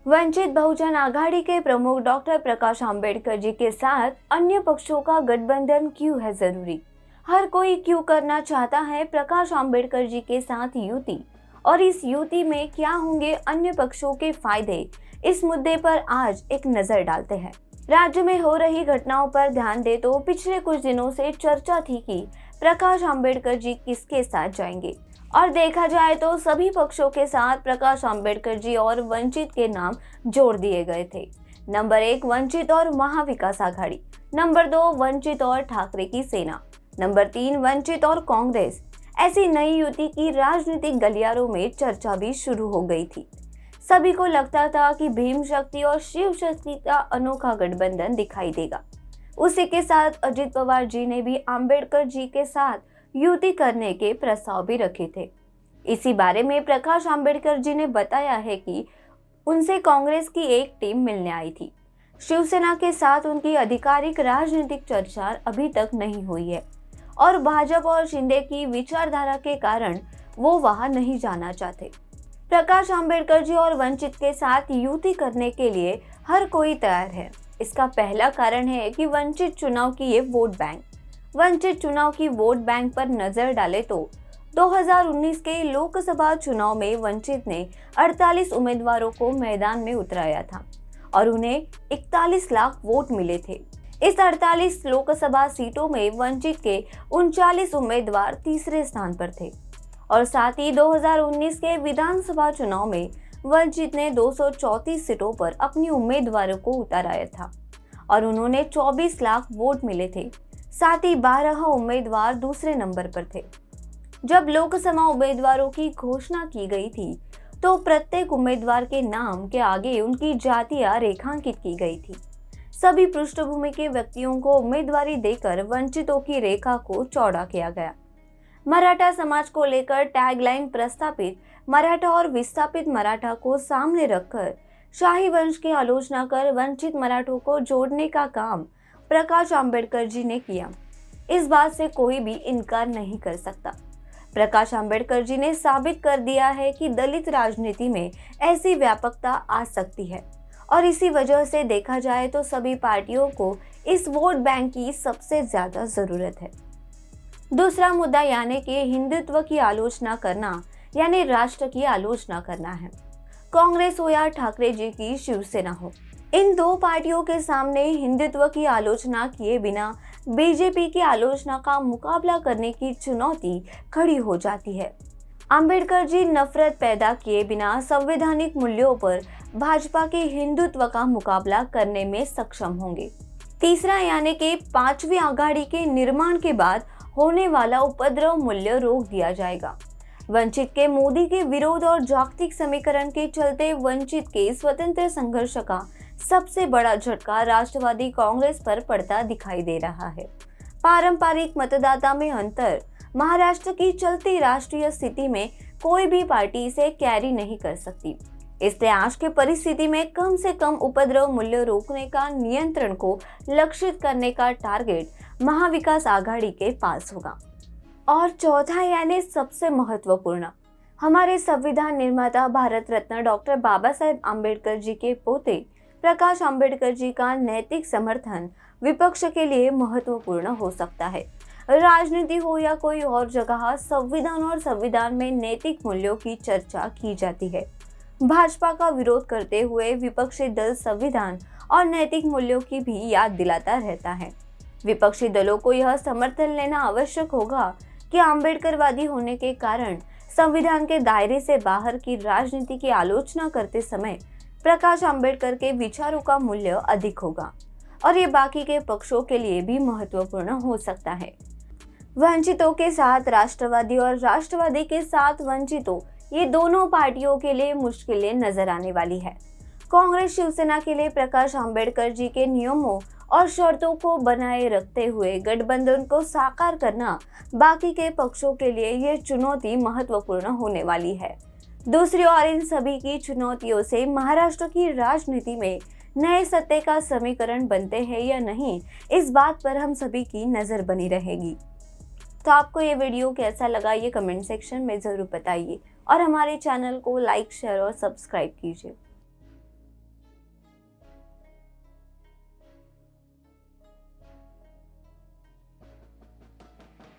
वंचित बहुजन आघाड़ी के प्रमुख डॉक्टर प्रकाश आंबेडकर जी के साथ अन्य पक्षों का गठबंधन क्यों है जरूरी? हर कोई क्यों करना चाहता है प्रकाश आंबेडकर जी के साथ युति, और इस युति में क्या होंगे अन्य पक्षों के फायदे? इस मुद्दे पर आज एक नजर डालते हैं। राज्य में हो रही घटनाओं पर ध्यान दे तो पिछले कुछ दिनों से चर्चा थी कि प्रकाश आंबेडकर जी किसके साथ जाएंगे, और देखा जाए तो सभी पक्षों के साथ प्रकाश आंबेडकर जी और वंचित के नाम जोड़ दिए गए थे। नंबर 1 वंचित और महाविकास आघाड़ी, नंबर 2 वंचित और ठाकरे की सेना, नंबर 3 वंचित और कांग्रेस। ऐसी नई युति की राजनीतिक गलियारों में चर्चा भी शुरू हो गई थी। सभी को लगता था कि भीम शक्ति और शिव शक्ति का अनोखा गठबंधन दिखाई देगा। उसी के साथ अजित पवार जी ने भी आंबेडकर जी के साथ युति करने के प्रस्ताव भी रखे थे। इसी बारे में प्रकाश आंबेडकर जी ने बताया है कि उनसे कांग्रेस की एक टीम मिलने आई थी। शिवसेना के साथ उनकी आधिकारिक राजनीतिक चर्चा अभी तक नहीं हुई है, और भाजपा और शिंदे की विचारधारा के कारण वो वहां नहीं जाना चाहते। प्रकाश आंबेडकर जी और वंचित के साथ युति करने के लिए हर कोई तैयार है। इसका पहला कारण है कि वंचित चुनाव की ये वोट बैंक। वंचित चुनाव की वोट बैंक पर नजर डाले तो 2019 के लोकसभा चुनाव में वंचित ने 48 उम्मीदवारों को मैदान में उतराया था और उन्हें 41 लाख वोट मिले थे। इस 48 लोकसभा सीटों में वंचित के 39 उम्मीदवार तीसरे स्थान पर थे, और साथ ही 2019 के विधानसभा चुनाव में वंचित ने 234 सीटों पर अपनी उम्मीदवारों को उतारा था और उन्होंने 24 लाख वोट मिले थे। साथ ही 12 उम्मीदवार दूसरे नंबर पर थे। जब लोकसभा उम्मीदवारों की घोषणा की गई थी तो प्रत्येक उम्मीदवार के नाम के आगे उनकी जातियां रेखांकित की गई थी। सभी पृष्ठभूमि के व्यक्तियों को उम्मीदवारी देकर वंचितों की रेखा को चौड़ा किया गया। मराठा समाज को लेकर टैगलाइन प्रस्तापित मराठा और विस्थापित मराठा को सामने रखकर शाही वंश की आलोचना कर वंचित मराठों को जोड़ने का काम प्रकाश आंबेडकर जी ने किया। इस बात से कोई भी इनकार नहीं कर सकता। प्रकाश आंबेडकर जी ने साबित कर दिया है कि दलित राजनीति में ऐसी व्यापकता आ सकती है, और इसी वजह से देखा जाए तो सभी पार्टियों को इस वोट बैंक की सबसे ज्यादा जरूरत है। दूसरा मुद्दा यानी कि हिंदुत्व की आलोचना करना, यानी राष्ट्र की आलोचना करना है। कांग्रेस हो या ठाकरे जी की शिवसेना हो, इन दो पार्टियों के सामने हिंदुत्व की आलोचना किए बिना बीजेपी की आलोचना का मुकाबला करने की चुनौती खड़ी हो जाती है। आंबेडकर जी नफरत पैदा किए बिना संवैधानिक मूल्यों पर भाजपा के हिंदुत्व का मुकाबला करने में सक्षम होंगे। तीसरा यानी कि पांचवी आघाड़ी के निर्माण के बाद होने वाला उपद्रव मूल्य रोक दिया जाएगा। वंचित के मोदी के विरोध और जागतिक समीकरण के चलते वंचित के स्वतंत्र संघर्ष का सबसे बड़ा झटका राष्ट्रवादी कांग्रेस पर पड़ता दिखाई दे रहा है। पारंपरिक मतदाता में अंतर, महाराष्ट्र की चलती राष्ट्रीय स्थिति में कोई भी पार्टी इसे कैरी नहीं कर सकती। इसलिए आज के परिस्थिति में कम से कम उपद्रव मूल्य रोकने का, नियंत्रण को लक्षित करने का टारगेट महाविकास आघाड़ी के पास होगा। और चौथा यानी सबसे महत्वपूर्ण, हमारे संविधान निर्माता भारत रत्न डॉक्टर बाबा साहेब आंबेडकर जी के पोते प्रकाश आंबेडकर जी का नैतिक समर्थन विपक्ष के लिए महत्वपूर्ण हो सकता है। राजनीति हो या कोई और जगह, संविधान और संविधान में नैतिक मूल्यों की चर्चा की जाती है। भाजपा का विरोध करते हुए विपक्षी दल संविधान और नैतिक मूल्यों की भी याद दिलाता रहता है। विपक्षी दलों को यह समर्थन लेना आवश्यक होगा कि आंबेडकरवादी होने के कारण संविधान के दायरे से बाहर की राजनीति की आलोचना करते समय प्रकाश आंबेडकर के विचारों का मूल्य अधिक होगा, और ये बाकी के पक्षों के लिए भी महत्वपूर्ण हो सकता है। वंचितों के साथ राष्ट्रवादी और राष्ट्रवादी के साथ वंचितों, ये दोनों पार्टियों के लिए मुश्किलें नजर आने वाली है। कांग्रेस शिवसेना के लिए प्रकाश आंबेडकर जी के नियमों और शर्तों को बनाए रखते हुए गठबंधन को साकार करना बाकी के पक्षों के लिए ये चुनौती महत्वपूर्ण होने वाली है। दूसरी ओर इन सभी की चुनौतियों से महाराष्ट्र की राजनीति में नए सत्ते का समीकरण बनते हैं या नहीं, इस बात पर हम सभी की नजर बनी रहेगी। तो आपको ये वीडियो कैसा लगा ये कमेंट सेक्शन में जरूर बताइए, और हमारे चैनल को लाइक, शेयर और सब्सक्राइब कीजिए।